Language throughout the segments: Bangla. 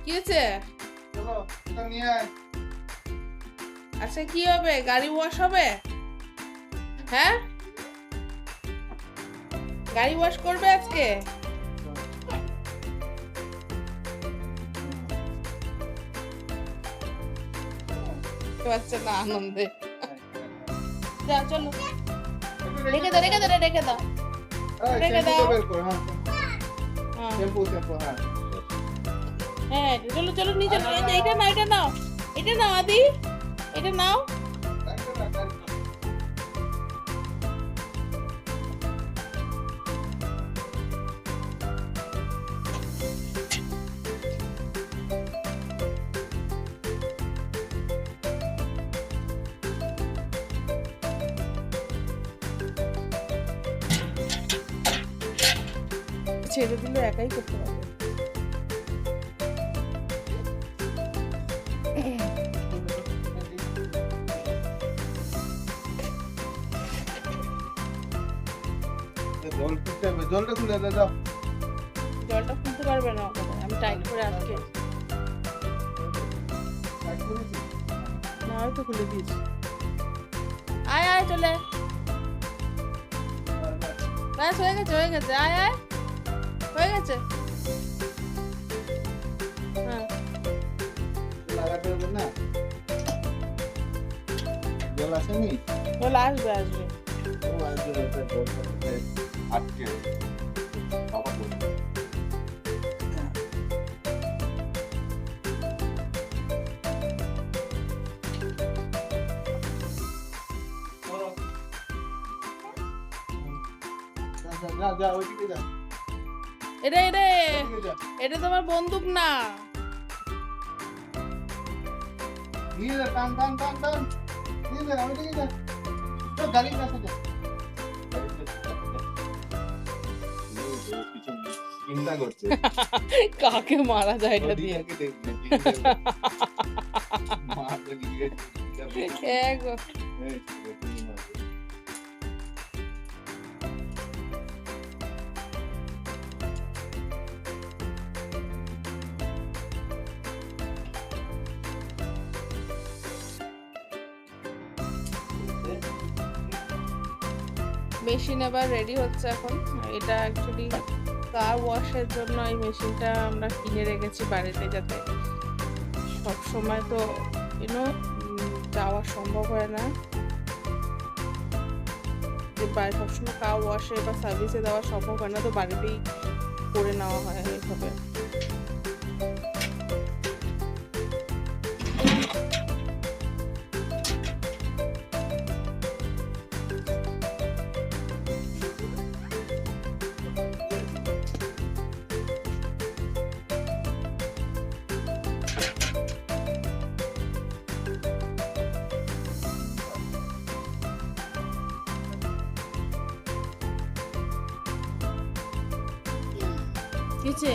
কি হয়েছে? চলো এটা নিয়ে আয়। আচ্ছা কি হবে? গাড়ি ওয়াশ হবে? হ্যাঁ, গাড়ি ওয়াশ করবে আজকে? বাচ্চা না আনন্দে। যা চলো, রেখে দাও রেখে দাও রেখে দাও রেখে দাও। বের কর। হ্যাঁ হ্যাঁ শ্যাম্পু শ্যাম্পু হ্যাঁ হ্যাঁ চলো চলো নিয়ে চলো। এই যে এটা নাও এটা নাও, এটা নাও আদি, এটা নাও। ছেড়ে দিলে একাই করতে পারবে। জল খুলতে হবে, জলটা খুলে দে দাও। জলটা খুলতে পারবে না ওখানে, আমি টাইট করে আটকে। না হয়তো খুলে দিয়েছি। আয় আয় চলে আয়। ব্যাস হয়ে গেছে হয়ে গেছে, আয় আয় হয়ে গেছে। হ্যাঁ লাগাতে হবে না, জল আসেনি। জল আসবে আসবে। ও আসবে, এটা জলটা আটকে বাবা বলে। যা যা ওইদিকে যা, এটা এটা ওইদিকে যা। এটা তোমার বন্দুক না। নিয়ে যা, টান টান টান টান নিয়ে যা, ওইদিকে যা। তো গাড়ির কাছে যা। চিন্তা করছে কাকে মারা যায় এটা দিয়ে? এগো। মেশিন আবার রেডি হচ্ছে এখন। এটা অ্যাকচুয়ালি কার ওয়াশের জন্য এই মেশিনটা আমরা কিনে রেখেছি বাড়িতে, যাতে সব সময় তো যাওয়া সম্ভব হয় না, যে সবসময় কার ওয়াশে বা সার্ভিসে দেওয়া সম্ভব হয় না, তো বাড়িতেই করে নেওয়া হয় এইভাবে। কিছে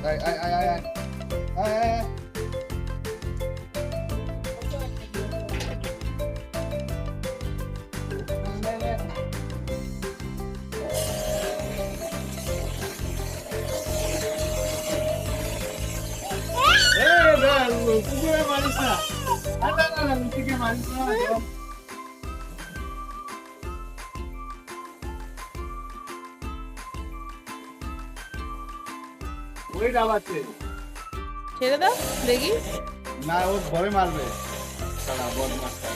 আয় আয় আয় আয় আয় আয় আয়। কুকুরে মারিস না, না না না, মিষ্টিকে মারিস না। ওই ডাবাচ্ছে ছেড়ে দাও দেখি। না, ও ঘরে মারবে সারা বদমাসটা।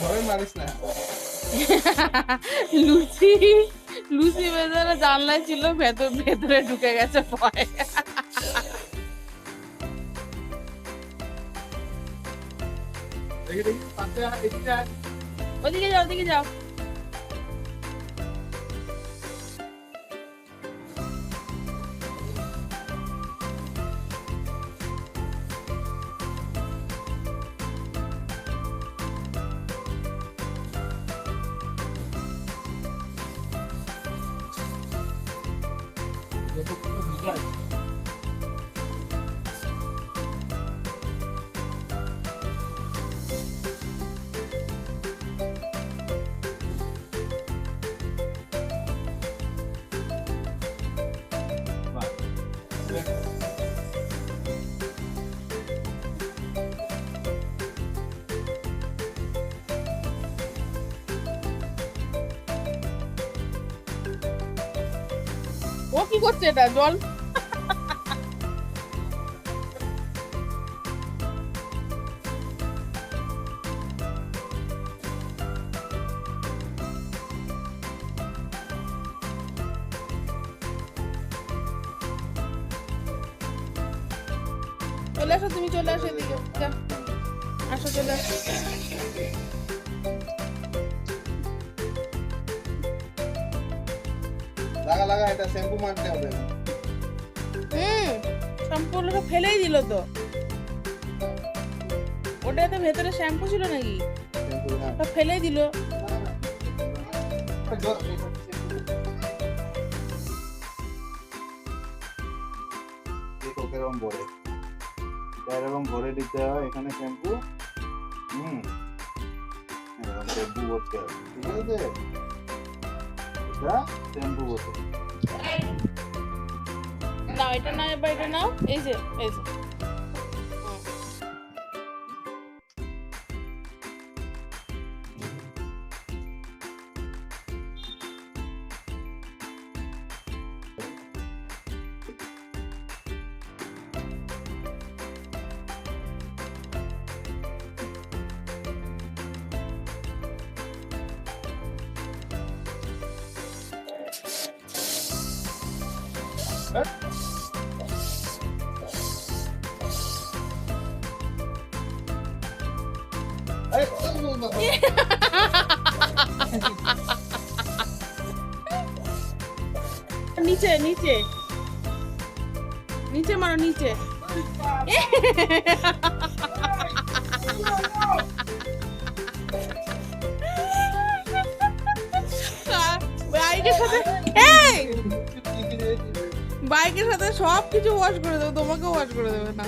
ঘরে মারিস না। লুচি লুচি বেচারা জানলায় ছিল, ভেতরে ঢুকে গেছে ভয়। দেখি দেখি পাশে এদিকে আয়। ওদিকে যাও ওদিকে যাও। ও কি করছে এটা জল চলে আসো তুমি চলে আসো এদিকে যা আসো চলে আসো লাগা লাগা এটা শ্যাম্পু মারতে হবে সম্পূর্ণটা ফেলেই দিল তো ওটাতে ভেতরে শ্যাম্পু ছিল নাকি শ্যাম্পু হ্যাঁ সব ফেলেই দিল দেখো কেরকম ভরে এরকম ভরে দিতে হয় এখানে শ্যাম্পু এরকম শ্যাম্পু ভরতে হবে ঠিক আছে এটা শ্যাম্পু ভরতে নাও এটা নাও এবার এটা নাও এই যে নিচে নিচে নিচে মারো নিচে বাইকের সাথে বাইকের সাথে সব কিছু ওয়াশ করে দেবো তোমাকেও ওয়াশ করে দেবে না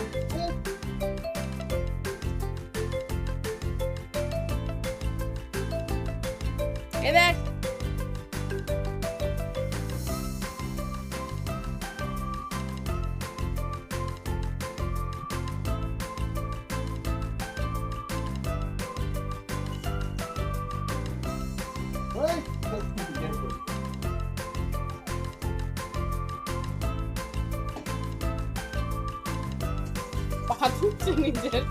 এ দেখ পাথুচ্ছে নিজের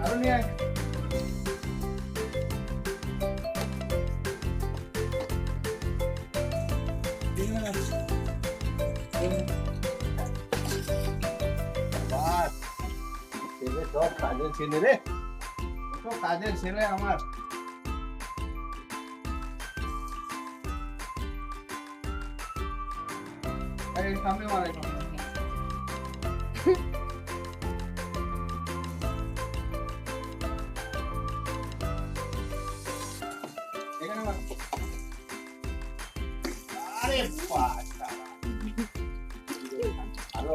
আরো নিয়ে আয় সব কাজের ছেলে রে সব কাজের ছেলে আমার এই সামনে মারে এখানে মার আরে বাবা আরো